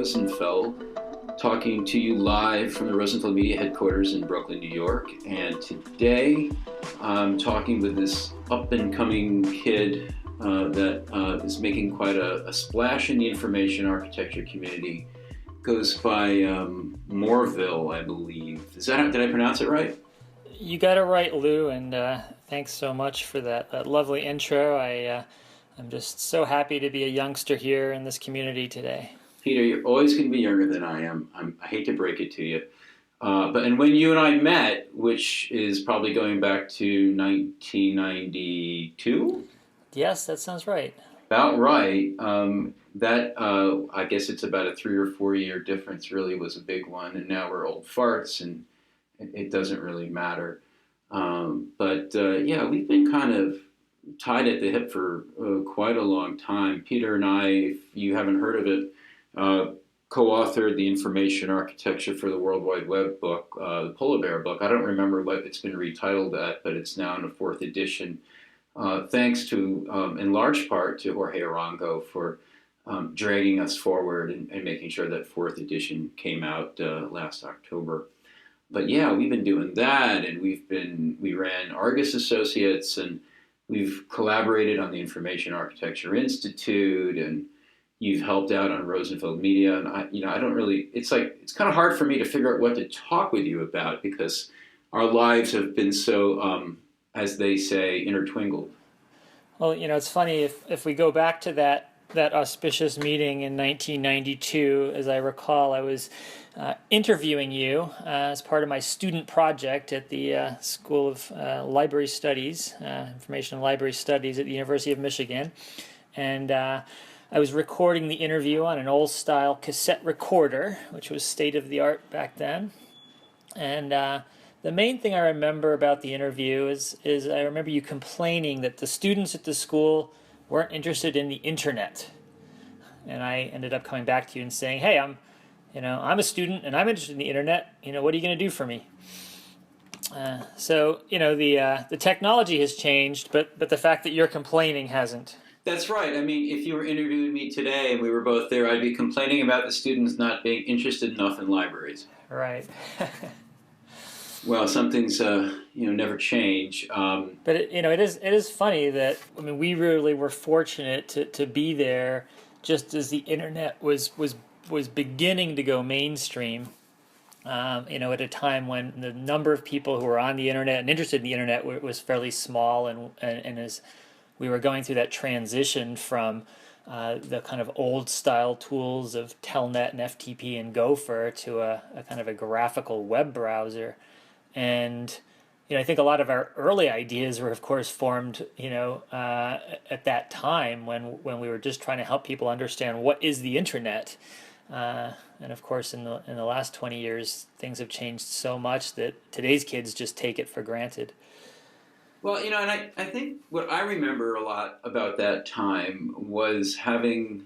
Rosenfeld, talking to you live from the Rosenfeld Media headquarters in Brooklyn, New York. And today I'm talking with this up-and-coming kid that is making quite a splash in the information architecture community. Goes by Morville, I believe. Did I pronounce it right? You got it right, Lou, and thanks so much for that lovely intro. I'm just so happy to be a youngster here in this community today. Peter, you're always going to be younger than I am. I hate to break it to you. And when you and I met, which is probably going back to 1992? Yes, that sounds right. About right. I guess it's about a 3 or 4 year difference really was a big one. And now we're old farts and it doesn't really matter. Yeah, we've been kind of tied at the hip for quite a long time. Peter and I, if you haven't heard of it, co-authored the Information Architecture for the World Wide Web book, the Polar Bear book. I don't remember what it's been retitled at, but it's now in a 4th edition. Thanks to, in large part, to Jorge Arango for dragging us forward and making sure that 4th edition came out last October. But yeah, we've been doing that, and we ran Argus Associates, and we've collaborated on the Information Architecture Institute, and you've helped out on Rosenfeld Media. And I don't really, it's kind of hard for me to figure out what to talk with you about because our lives have been so, as they say, intertwingled. Well, it's funny, if we go back to that auspicious meeting in 1992, as I recall, I was interviewing you as part of my student project at the School of Library Studies, Information and Library Studies at the University of Michigan. And I was recording the interview on an old-style cassette recorder, which was state-of-the-art back then. And the main thing I remember about the interview is I remember you complaining that the students at the school weren't interested in the internet. And I ended up coming back to you and saying, hey, I'm a student and I'm interested in the internet. What are you going to do for me? The technology has changed, but the fact that you're complaining hasn't. That's right. I mean, if you were interviewing me today and we were both there, I'd be complaining about the students not being interested enough in libraries. Right. Well, some things, never change. But it is funny that we really were fortunate to be there just as the internet was beginning to go mainstream. At a time when the number of people who were on the internet and interested in the internet was fairly small, and as we were going through that transition from the kind of old style tools of Telnet and FTP and Gopher to a kind of a graphical web browser. And I think a lot of our early ideas were, of course, formed at that time when we were just trying to help people understand what is the internet. And of course, in the last 20 years, things have changed so much that today's kids just take it for granted. Well, and I think what I remember a lot about that time was having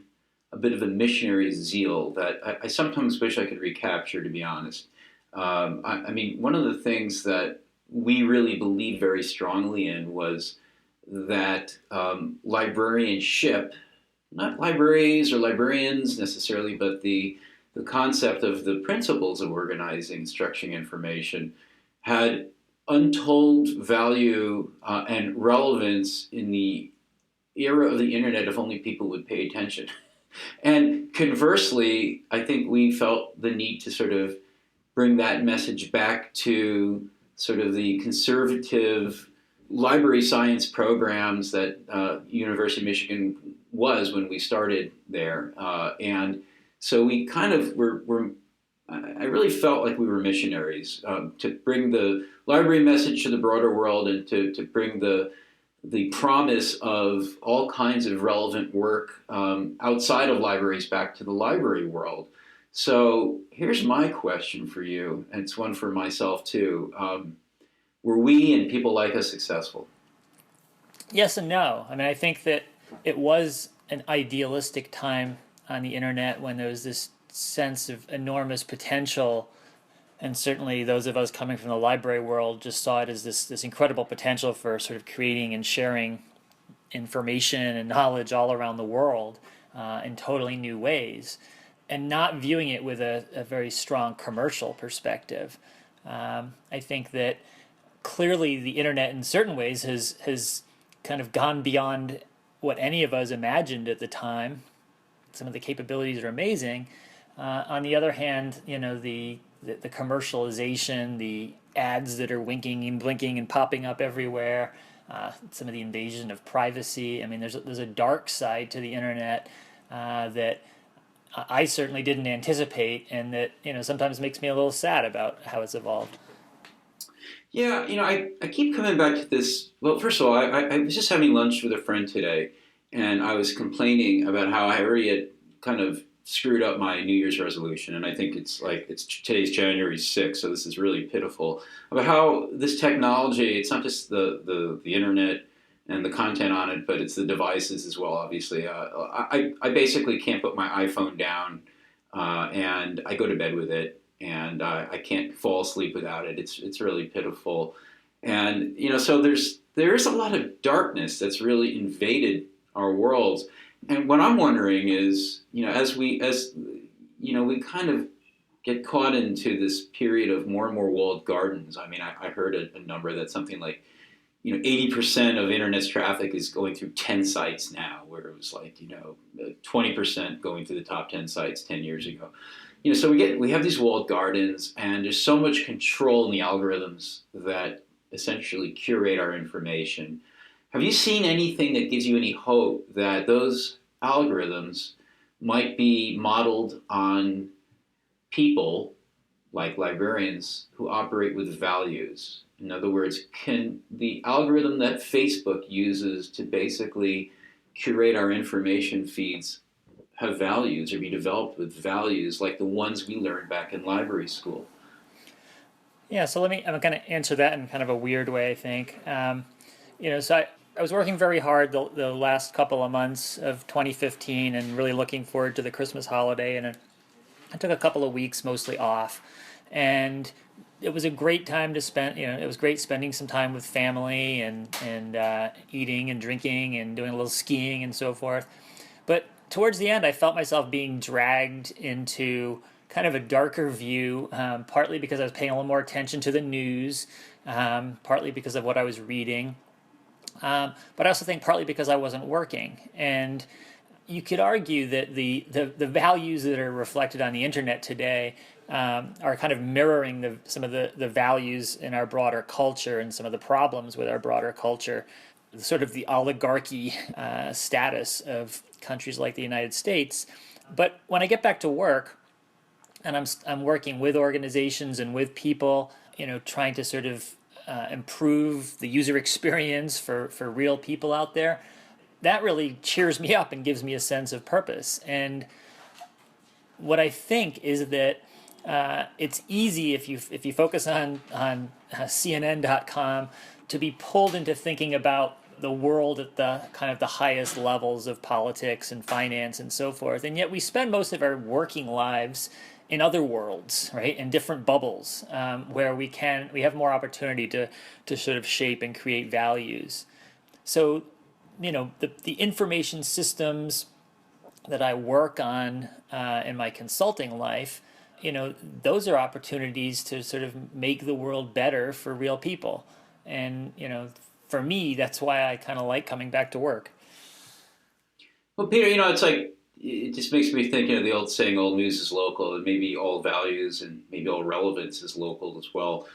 a bit of a missionary zeal that I sometimes wish I could recapture, to be honest. One of the things that we really believed very strongly in was that librarianship, not libraries or librarians necessarily, but the concept of the principles of organizing and structuring information had untold value and relevance in the era of the internet if only people would pay attention. And conversely, I think we felt the need to sort of bring that message back to sort of the conservative library science programs that University of Michigan was when we started there. And so we kind of I really felt like we were missionaries to bring the library message to the broader world and to bring the promise of all kinds of relevant work outside of libraries back to the library world. So here's my question for you, and it's one for myself too. Were we and people like us successful? Yes and no. I think that it was an idealistic time on the internet when there was this sense of enormous potential, and certainly those of us coming from the library world just saw it as this incredible potential for sort of creating and sharing information and knowledge all around the world in totally new ways. and not viewing it with a very strong commercial perspective. I think that clearly the internet in certain ways has kind of gone beyond what any of us imagined at the time. Some of the capabilities are amazing. On the other hand, the commercialization, the ads that are winking and blinking and popping up everywhere, some of the invasion of privacy. I mean, there's a dark side to the internet that I certainly didn't anticipate, and that sometimes makes me a little sad about how it's evolved. Yeah, I keep coming back to this. Well, first of all, I was just having lunch with a friend today, and I was complaining about how I already had kind of screwed up my New Year's resolution, and I think it's today's January 6th, so this is really pitiful about how this technology. It's not just the internet and the content on it, but it's the devices as well. Obviously, I basically can't put my iPhone down, and I go to bed with it, and I can't fall asleep without it. It's really pitiful, and so there's a lot of darkness that's really invaded our worlds. And what I'm wondering is, as we kind of get caught into this period of more and more walled gardens. I mean, I heard a number that's something like 80% of internet's traffic is going through 10 sites now, where it was like 20% going through the top 10 sites 10 years ago. So we have these walled gardens, and there's so much control in the algorithms that essentially curate our information. Have you seen anything that gives you any hope that those algorithms might be modeled on people like librarians who operate with values? In other words, can the algorithm that Facebook uses to basically curate our information feeds have values or be developed with values like the ones we learned back in library school? Yeah, so I'm going to answer that in kind of a weird way, I think. So I was working very hard the last couple of months of 2015 and really looking forward to the Christmas holiday. And I took a couple of weeks mostly off. And it was a great time to spend, it was great spending some time with family and eating and drinking and doing a little skiing and so forth. But towards the end, I felt myself being dragged into kind of a darker view, partly because I was paying a little more attention to the news, partly because of what I was reading. But I also think partly because I wasn't working. And you could argue that the values that are reflected on the internet today are kind of mirroring some of the values in our broader culture and some of the problems with our broader culture, sort of the oligarchy status of countries like the United States. But when I get back to work, and I'm working with organizations and with people, trying to sort of improve the user experience for real people out there, that really cheers me up and gives me a sense of purpose. And what I think is that it's easy if you focus on CNN.com to be pulled into thinking about the world at the kind of the highest levels of politics and finance and so forth. And yet we spend most of our working lives in other worlds, right? In different bubbles, where we have more opportunity to sort of shape and create values. So, the information systems that I work on in my consulting life, those are opportunities to sort of make the world better for real people. And, for me, that's why I kind of like coming back to work. Well, Peter, it's like it just makes me think of the old saying, "All news is local," and maybe all values and maybe all relevance is local as well.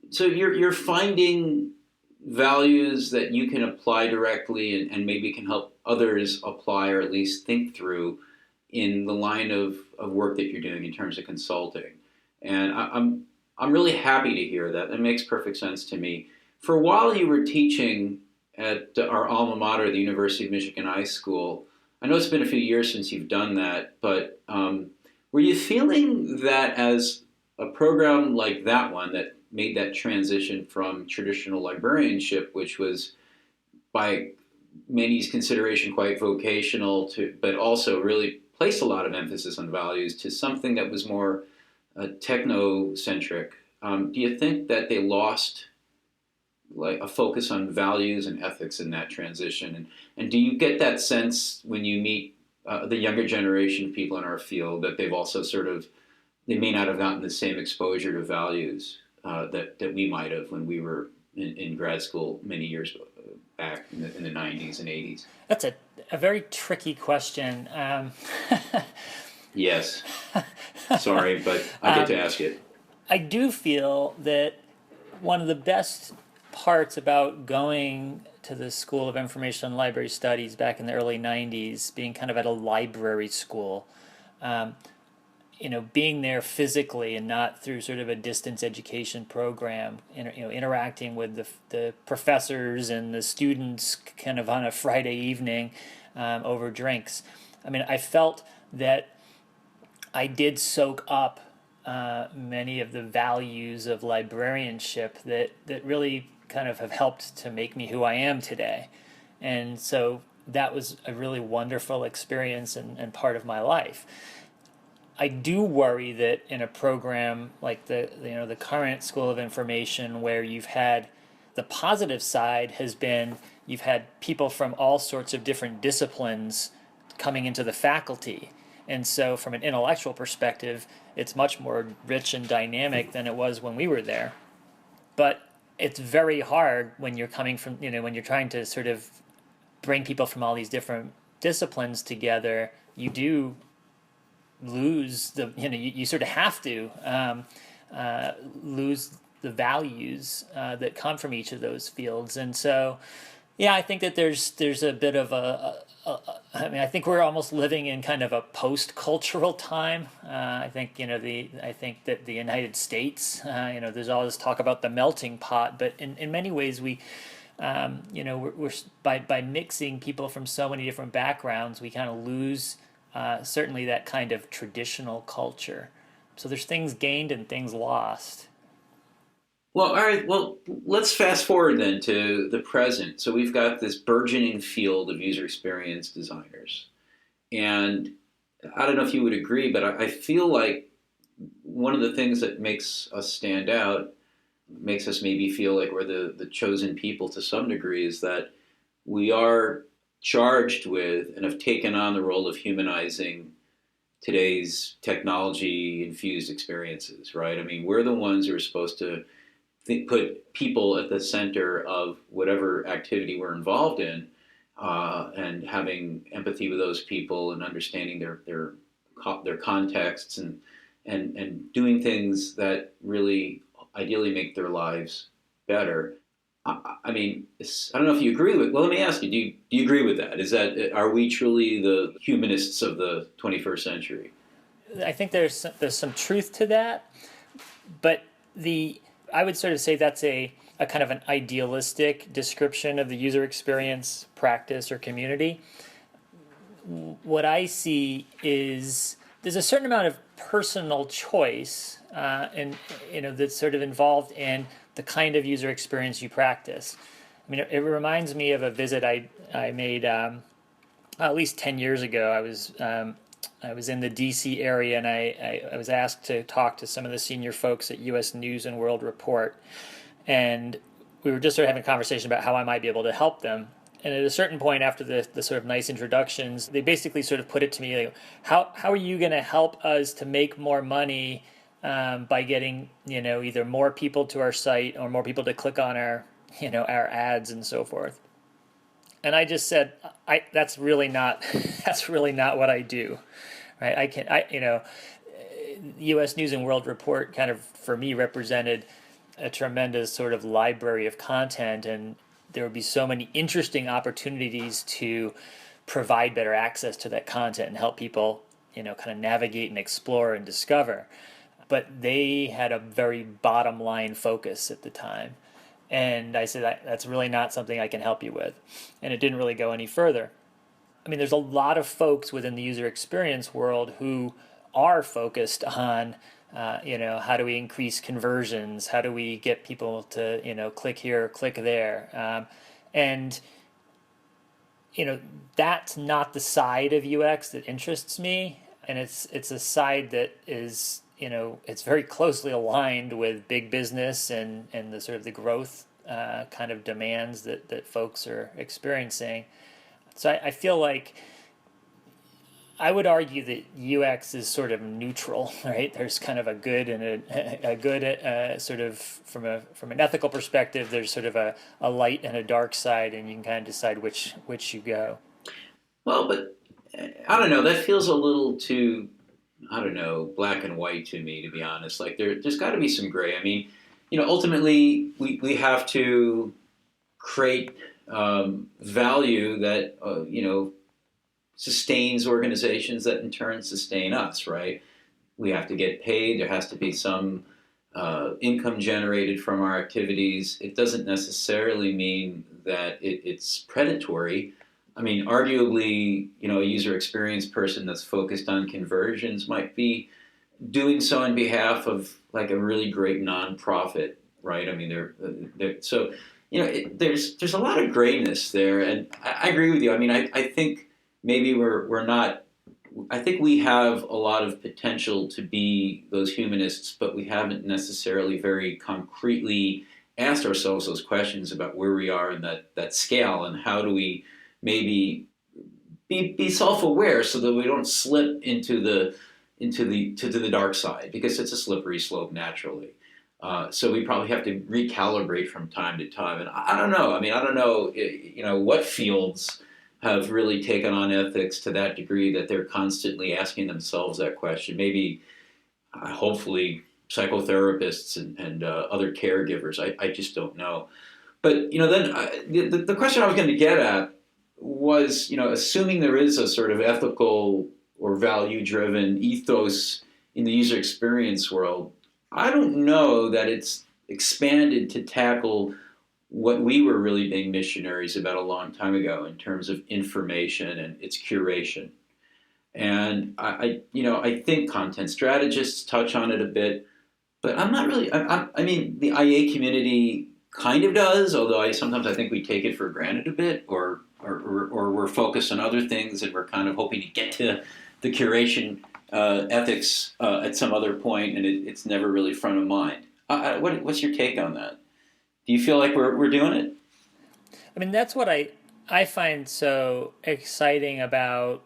So you're finding values that you can apply directly and maybe can help others apply or at least think through in the line of work that you're doing in terms of consulting. And I'm really happy to hear that. That makes perfect sense to me. For a while you were teaching at our alma mater, the University of Michigan High School. I know it's been a few years since you've done that, but were you feeling that as a program like that one that made that transition from traditional librarianship, which was by many's consideration quite vocational, but also really placed a lot of emphasis on values, to something that was more technocentric? Do you think that they lost like a focus on values and ethics in that transition? And do you get that sense when you meet the younger generation of people in our field, that they've also sort of, they may not have gotten the same exposure to values that we might have when we were in grad school many years back in the 90s and 80s. That's a very tricky question. Yes, sorry, but I get to ask it. I do feel that one of the best parts about going to the School of Information and Library Studies back in the early 90s, being kind of at a library school, being there physically and not through sort of a distance education program, interacting with the professors and the students kind of on a Friday evening over drinks. I mean, I felt that I did soak up many of the values of librarianship that really kind of have helped to make me who I am today. And so that was a really wonderful experience and part of my life. I do worry that in a program like the current School of Information, where you've had the positive side has been you've had people from all sorts of different disciplines coming into the faculty. And so from an intellectual perspective, it's much more rich and dynamic than it was when we were there. But it's very hard when you're coming from, when you're trying to sort of bring people from all these different disciplines together, you do lose you sort of have to lose the values that come from each of those fields. And so, yeah, I think that there's a bit of I think we're almost living in kind of a post-cultural time. I think that the United States, there's all this talk about the melting pot, but in many ways we're by mixing people from so many different backgrounds, we kind of lose certainly that kind of traditional culture. So there's things gained and things lost. Well, all right. Well, let's fast forward then to the present. So we've got this burgeoning field of user experience designers. And I don't know if you would agree, but I feel like one of the things that makes us stand out, makes us maybe feel like we're the chosen people to some degree, is that we are charged with and have taken on the role of humanizing today's technology infused experiences, right? I mean, we're the ones who are supposed to put people at the center of whatever activity we're involved in, and having empathy with those people and understanding their contexts and doing things that really ideally make their lives better. I mean, I don't know if you agree with. Well, let me ask you: do you agree with that? Are we truly the humanists of the 21st century? I think there's some truth to that, but I would sort of say that's a kind of an idealistic description of the user experience practice or community. What I see is there's a certain amount of personal choice, and that's sort of involved in the kind of user experience you practice. I mean, it reminds me of a visit I made at least 10 years ago. I was in the D.C. area, and I was asked to talk to some of the senior folks at U.S. News and World Report, and we were just sort of having a conversation about how I might be able to help them. And at a certain point, after the sort of nice introductions, they basically sort of put it to me, like, how are you going to help us to make more money by getting either more people to our site or more people to click on our ads and so forth. And I just said, that's really not what I do, right? U.S. News and World Report kind of for me represented a tremendous sort of library of content, and there would be so many interesting opportunities to provide better access to that content and help people kind of navigate and explore and discover. But they had a very bottom line focus at the time. And I said, that's really not something I can help you with. And it didn't really go any further. I mean, there's a lot of folks within the user experience world who are focused on, how do we increase conversions? How do we get people to, click here, click there? And that's not the side of UX that interests me. And it's a side that is, it's very closely aligned with big business and the sort of the growth kind of demands that folks are experiencing. So I feel like I would argue that UX is sort of neutral, right? There's kind of a good and a good sort of from an ethical perspective. There's sort of a light and a dark side, and you can kind of decide which you go. Well, but I don't know. That feels a little too, I don't know, black and white to me, to be honest. Like there's got to be some gray. I mean, ultimately we have to create value that sustains organizations that in turn sustain us, right? We have to get paid. There has to be some income generated from our activities. It doesn't necessarily mean that it's predatory. I mean, arguably, a user experience person that's focused on conversions might be doing so on behalf of like a really great nonprofit, right? I mean, they're so there's a lot of grayness there, and I agree with you. I mean, I think maybe we're not. I think we have a lot of potential to be those humanists, but we haven't necessarily very concretely asked ourselves those questions about where we are in that scale, and how do we maybe be self-aware so that we don't slip into the dark side, because it's a slippery slope naturally. So we probably have to recalibrate from time to time. And I don't know. I mean, I don't know, what fields have really taken on ethics to that degree that they're constantly asking themselves that question. Maybe, hopefully, psychotherapists and other caregivers. I just don't know. But, then the question I was going to get at was, assuming there is a sort of ethical or value-driven ethos in the user experience world, I don't know that it's expanded to tackle what we were really being missionaries about a long time ago in terms of information and its curation. And I think content strategists touch on it a bit, but I'm not really. I mean, the IA community kind of does, although sometimes I think we take it for granted a bit, or we're focused on other things, and we're kind of hoping to get to the curation ethics at some other point, and it's never really front of mind. What's your take on that? Do you feel like we're doing it? I mean, that's what I find so exciting about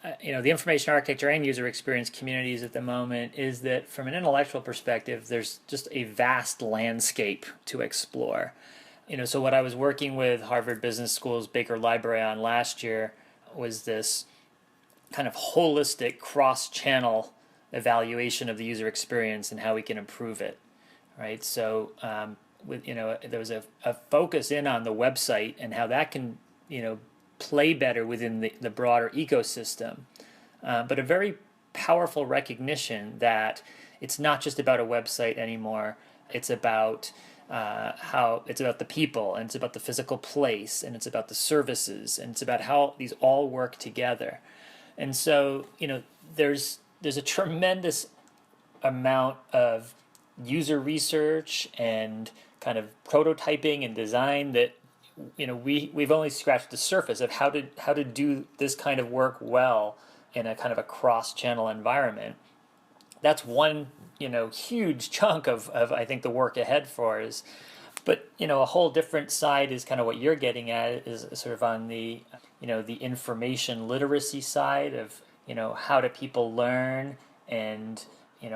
the information architecture and user experience communities at the moment, is that from an intellectual perspective, there's just a vast landscape to explore. So what I was working with Harvard Business School's Baker Library on last year was this kind of holistic cross-channel evaluation of the user experience and how we can improve it, right? So there was a focus in on the website and how that can play better within the broader ecosystem, but a very powerful recognition that it's not just about a website anymore. It's about how it's about the people, and it's about the physical place, and it's about the services, and it's about how these all work together. And so, there's a tremendous amount of user research and kind of prototyping and design that we've only scratched the surface of how to do this kind of work well in a kind of a cross-channel environment. That's one huge chunk of I think the work ahead for us. But a whole different side is kind of what you're getting at, is sort of on the the information literacy side of how do people learn, and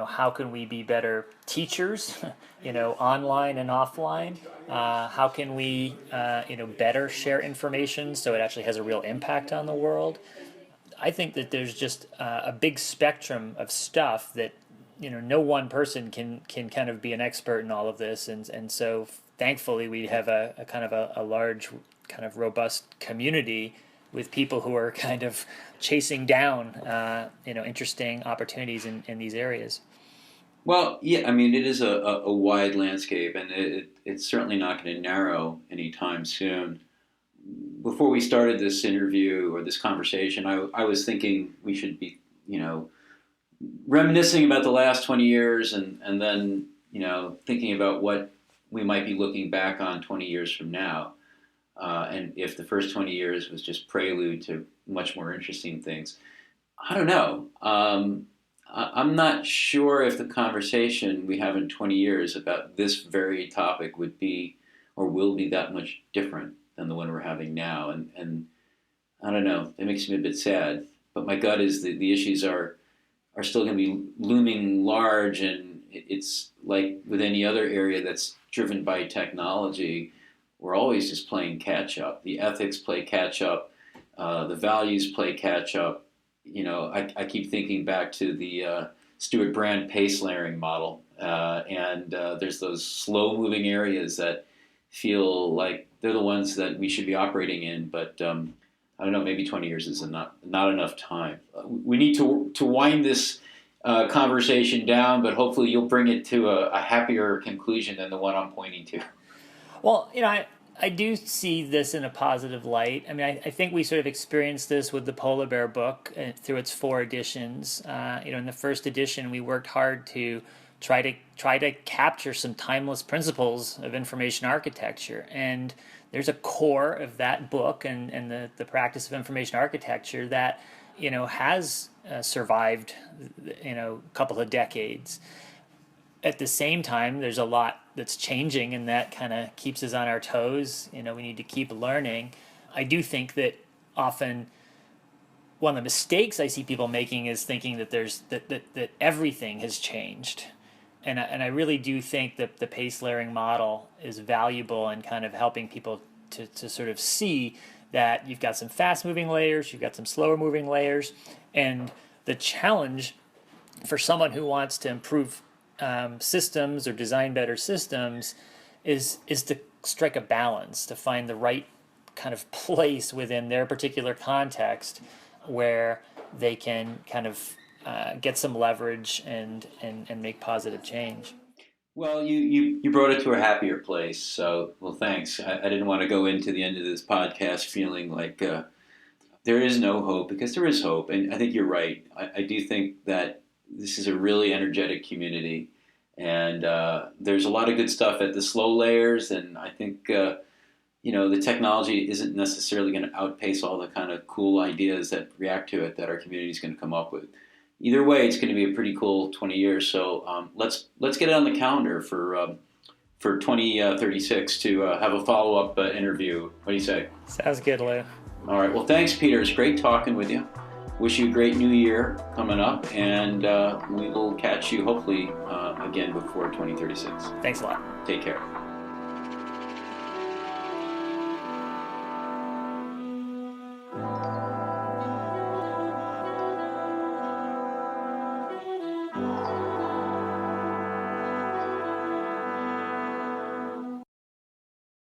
how can we be better teachers online and offline. How can we better share information so it actually has a real impact on the world. I think that there's just a big spectrum of stuff that no one person can kind of be an expert in all of this, and so thankfully we have a kind of a large kind of robust community with people who are kind of chasing down interesting opportunities in these areas. Well, yeah, I mean, it is a wide landscape, and it's certainly not going to narrow anytime soon. Before we started this interview or this conversation, I was thinking we should be, reminiscing about the last 20 years, and then, thinking about what we might be looking back on 20 years from now. And if the first 20 years was just prelude to much more interesting things. I don't know. I'm not sure if the conversation we have in 20 years about this very topic would be or will be that much different than the one we're having now. And I don't know, it makes me a bit sad. but my gut is that the issues are still going to be looming large, and it's like with any other area that's driven by technology, we're always just playing catch up. The ethics play catch up, the values play catch up. I keep thinking back to the Stuart Brand pace layering model, and there's those slow moving areas that feel like they're the ones that we should be operating in, but I don't know, maybe 20 years is not enough time. We need to wind this conversation down, but hopefully you'll bring it to a happier conclusion than the one I'm pointing to. Well, I do see this in a positive light. I mean, I think we sort of experienced this with the Polar Bear book through its 4 editions. In the first edition, we worked hard to try to capture some timeless principles of information architecture. And there's a core of that book and the practice of information architecture that has survived a couple of decades. At the same time, there's a lot that's changing, and that kind of keeps us on our toes. We need to keep learning. I do think that often one of the mistakes I see people making is thinking that that everything has changed. And I really do think that the pace layering model is valuable in kind of helping people to sort of see that you've got some fast-moving layers, you've got some slower-moving layers, and the challenge for someone who wants to improve systems or design better systems is to strike a balance, to find the right kind of place within their particular context where they can kind of get some leverage and make positive change. Well, you brought it to a happier place, so, well, thanks. I didn't want to go into the end of this podcast feeling like there is no hope, because there is hope, and I think you're right. I do think that this is a really energetic community, and there's a lot of good stuff at the slow layers, and I think the technology isn't necessarily going to outpace all the kind of cool ideas that react to it that our community is going to come up with. Either way, it's going to be a pretty cool 20 years. So let's get it on the calendar for 2036 to have a follow-up interview. What do you say? Sounds good, Lou. All right. Well, thanks, Peter. It's great talking with you. Wish you a great new year coming up, and we will catch you hopefully again before 2036. Thanks a lot. Take care.